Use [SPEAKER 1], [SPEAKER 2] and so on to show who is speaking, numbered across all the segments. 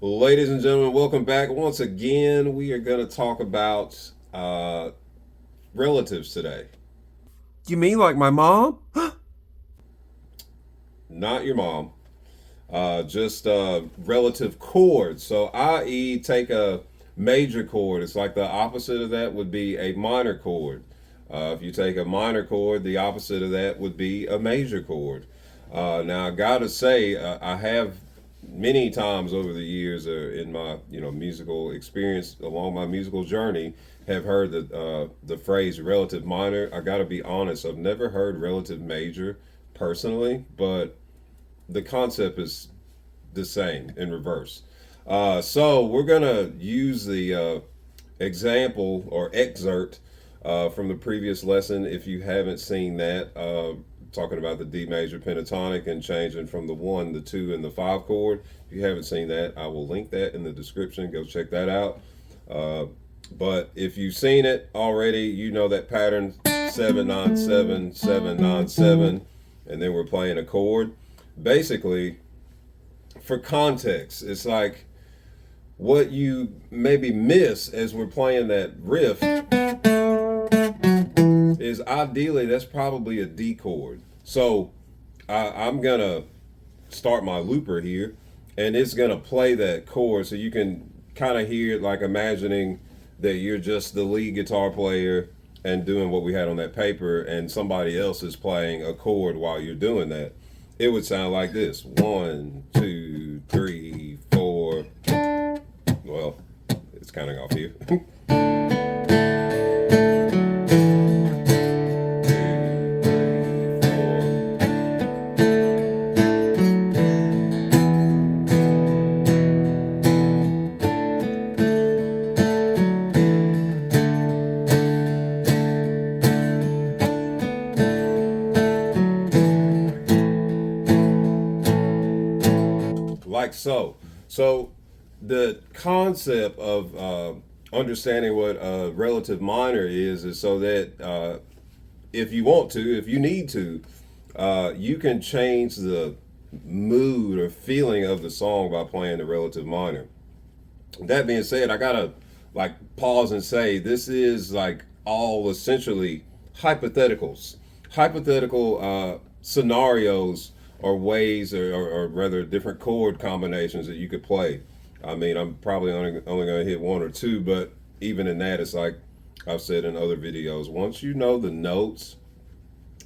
[SPEAKER 1] Ladies and gentlemen, welcome back. Once again, we are going to talk about relatives today.
[SPEAKER 2] You mean like my mom?
[SPEAKER 1] Not your mom, just relative chords. So, i.e., take a major chord. It's like the opposite of that would be a minor chord. If you take a minor chord, the opposite of that would be a major chord. Now, I gotta say, I have many times over the years in my musical experience along my musical journey have heard the phrase relative minor. I gotta be honest, I've never heard relative major personally, but the concept is the same in reverse. So we're gonna use the example or excerpt from the previous lesson. If you haven't seen that, talking about the D major pentatonic and changing from the 1, the 2, and the 5 chord. If you haven't seen that, I will link that in the description. Go check that out. Uh, but if you've seen it already, you know that pattern 7 9 7 7 9 7, and then we're playing a chord. Basically, for context, it's like what you maybe miss as we're playing that riff is ideally that's probably a D chord. So I'm gonna start my looper here, and it's gonna play that chord, so you can kind of hear it like imagining that you're just the lead guitar player and doing what we had on that paper, and somebody else is playing a chord while you're doing that. It would sound like this: 1 2 3 4. Well, it's kind of off here. Like so. So the concept of understanding what a relative minor is so that if you want to, if you need to, you can change the mood or feeling of the song by playing the relative minor. That being said, I gotta like pause and say this is like all essentially hypotheticals, hypothetical scenarios or ways or rather different chord combinations that you could play. I mean, I'm probably only going to hit one or two, but even in that, it's like I've said in other videos. Once you know the notes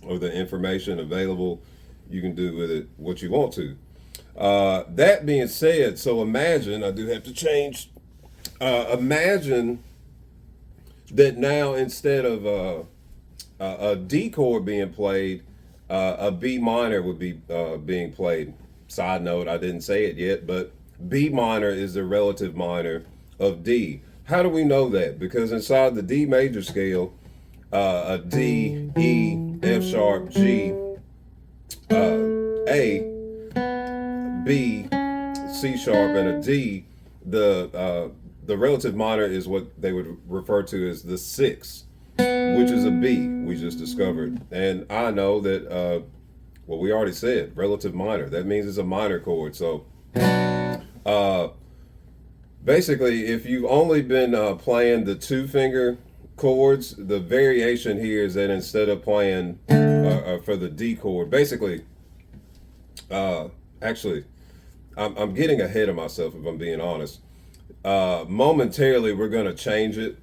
[SPEAKER 1] or the information available, you can do with it what you want to. That being said, so imagine I do have to change. Imagine that now instead of a D chord being played, a B minor would be being played. Side note, I didn't say it yet, but B minor is the relative minor of D. How do we know that? Because inside the D major scale, a D, E, F sharp, G, A, B, C sharp, and a D, the relative minor is what they would refer to as the sixth, which is a B we just discovered. And I know that, well, we already said relative minor. That means it's a minor chord. So uh, basically, if you've only been playing the 2 finger chords, the variation here is that instead of playing for the D chord, basically, actually, I'm getting ahead of myself if I'm being honest. Momentarily, we're going to change it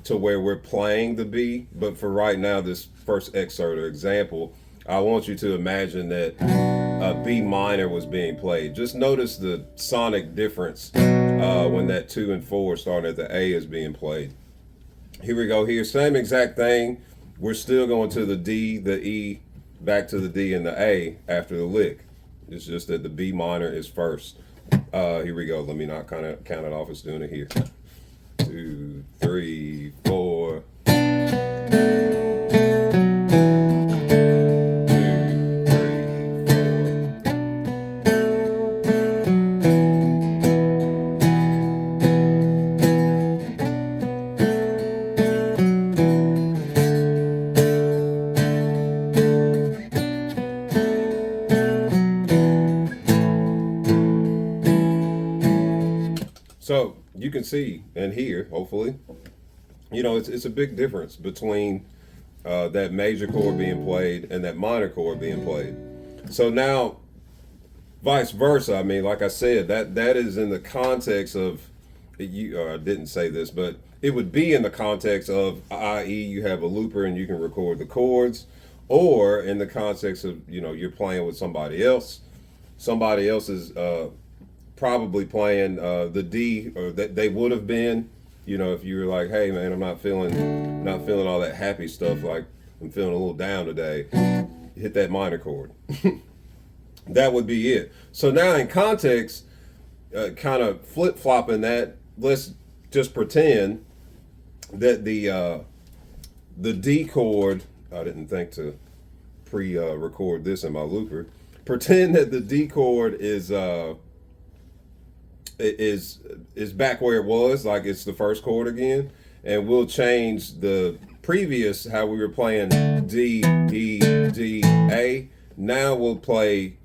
[SPEAKER 1] to where we're playing the B, but for right now, this first excerpt or example, I want you to imagine that a B minor was being played. Just notice the sonic difference when that 2 and 4 starting at the A is being played. Here we go. Here, same exact thing. We're still going to the D, the E, back to the D and the A after the lick. It's just that the B minor is first. Here we go. Let me not kind of count it off as doing it here. 2 3 4. So you can see and hear, hopefully, it's a big difference between that major chord being played and that minor chord being played. So now, vice versa. I mean, like I said, that is in the context of you. I didn't say this, but it would be in the context of, i.e., you have a looper and you can record the chords, or in the context of you're playing with somebody else. Somebody else is probably playing the D, or that they would have been. If you were like, hey man, I'm not feeling all that happy stuff. Like I'm feeling a little down today. Hit that minor chord. That would be it. So now in context, kind of flip flopping that. Let's just pretend that the D chord. I didn't think to record this in my looper. Pretend that the D chord is back where it was, like it's the first chord again, and we'll change the previous how we were playing D E D A. Now we'll play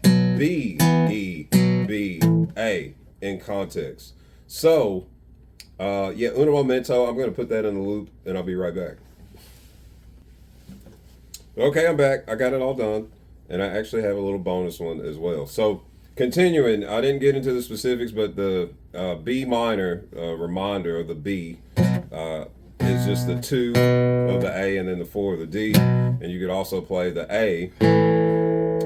[SPEAKER 1] B E B A in context. So uno momento. I'm going to put that in the loop, and I'll be right back. Okay, I'm back. I got it all done, and I actually have a little bonus one as well. So continuing, I didn't get into the specifics, but the B minor reminder of the B is just the 2 of the A and then the 4 of the D. And you could also play the A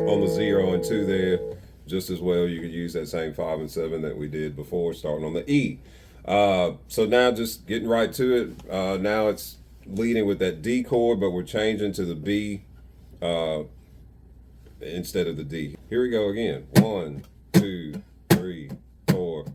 [SPEAKER 1] on the 0 and 2 there just as well. You could use that same 5 and 7 that we did before, starting on the E. So now just getting right to it. Now it's leading with that D chord, but we're changing to the B instead of the D. Here we go again. 1, 2, 3, 4.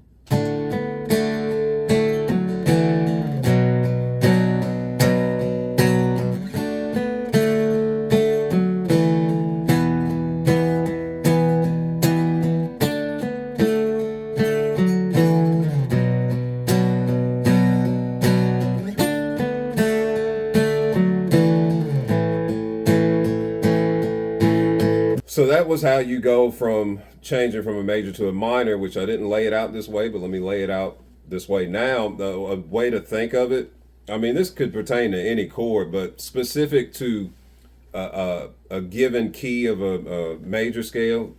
[SPEAKER 1] So that was how you go from changing from a major to a minor, which I didn't lay it out this way, but let me lay it out this way now. A way to think of it, I mean, this could pertain to any chord, but specific to a given key of a major scale,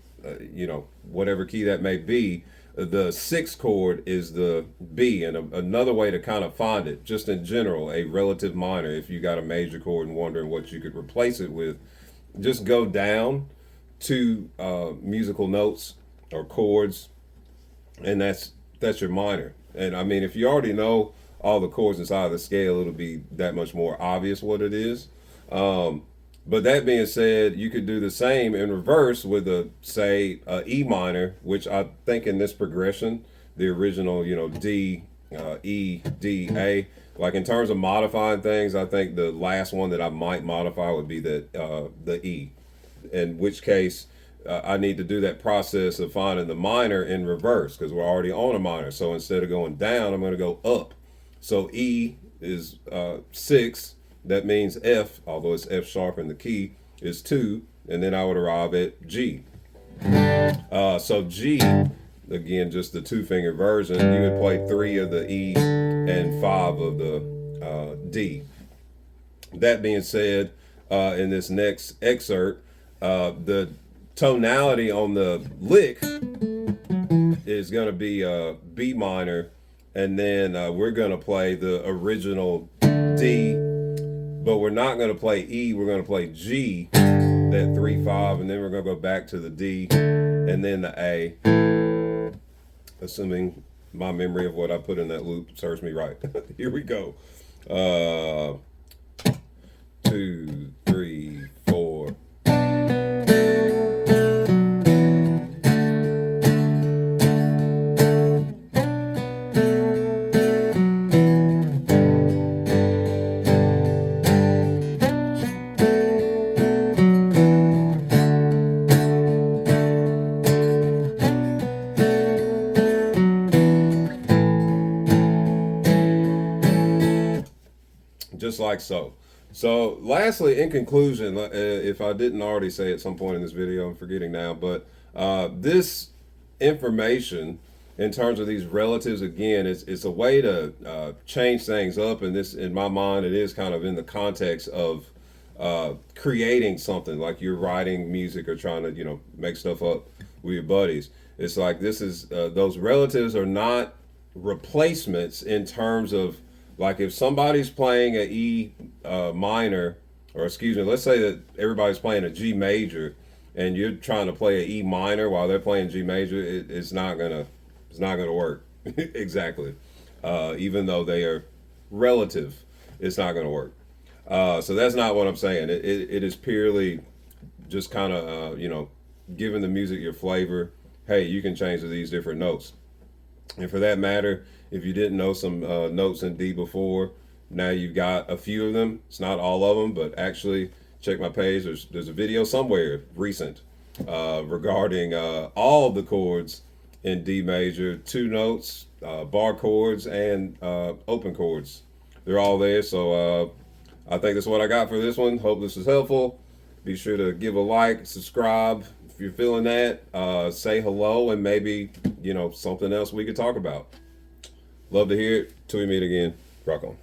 [SPEAKER 1] whatever key that may be, the 6th chord is the B. And another way to kind of find it, just in general, a relative minor, if you got a major chord and wondering what you could replace it with, just go down 2 musical notes or chords, and that's your minor. And I mean, if you already know all the chords inside the scale, it'll be that much more obvious what it is. But that being said, you could do the same in reverse with say E minor, which I think in this progression, the original D E D A, like in terms of modifying things, I think the last one that I might modify would be the E. In which case, I need to do that process of finding the minor in reverse, because we're already on a minor. So instead of going down, I'm going to go up. So E is 6. That means F, although it's F sharp in the key, is 2. And then I would arrive at G. So G, again, just the 2-finger version, you would play 3 of the E and 5 of the D. That being said, in this next excerpt, the tonality on the lick is going to be B minor, and then we're going to play the original D, but we're not going to play E, we're going to play G, that 3-5, and then we're going to go back to the D and then the A, assuming my memory of what I put in that loop serves me right. Here we go. 2, 3, 4. Just like so. So lastly, in conclusion, if I didn't already say at some point in this video, I'm forgetting now, but this information in terms of these relatives, again, it's a way to change things up. And this, in my mind, it is kind of in the context of creating something, like you're writing music or trying to, make stuff up with your buddies. It's like this is those relatives are not replacements in terms of, like, if somebody's playing a E minor, or excuse me, let's say that everybody's playing a G major, and you're trying to play a E minor while they're playing G major, it's not gonna work. Exactly. Even though they are relative, it's not gonna work. So that's not what I'm saying. It is purely just kind of giving the music your flavor. Hey, you can change to these different notes. And for that matter, if you didn't know some notes in D before, now you've got a few of them. It's not all of them, but actually check my page. There's a video somewhere recent regarding all the chords in D major, two notes, bar chords, and open chords. They're all there. So I think that's what I got for this one. Hope this was helpful. Be sure to give a like, subscribe if you're feeling that. Say hello, and maybe something else we could talk about. Love to hear it. Till we meet again. Rock on.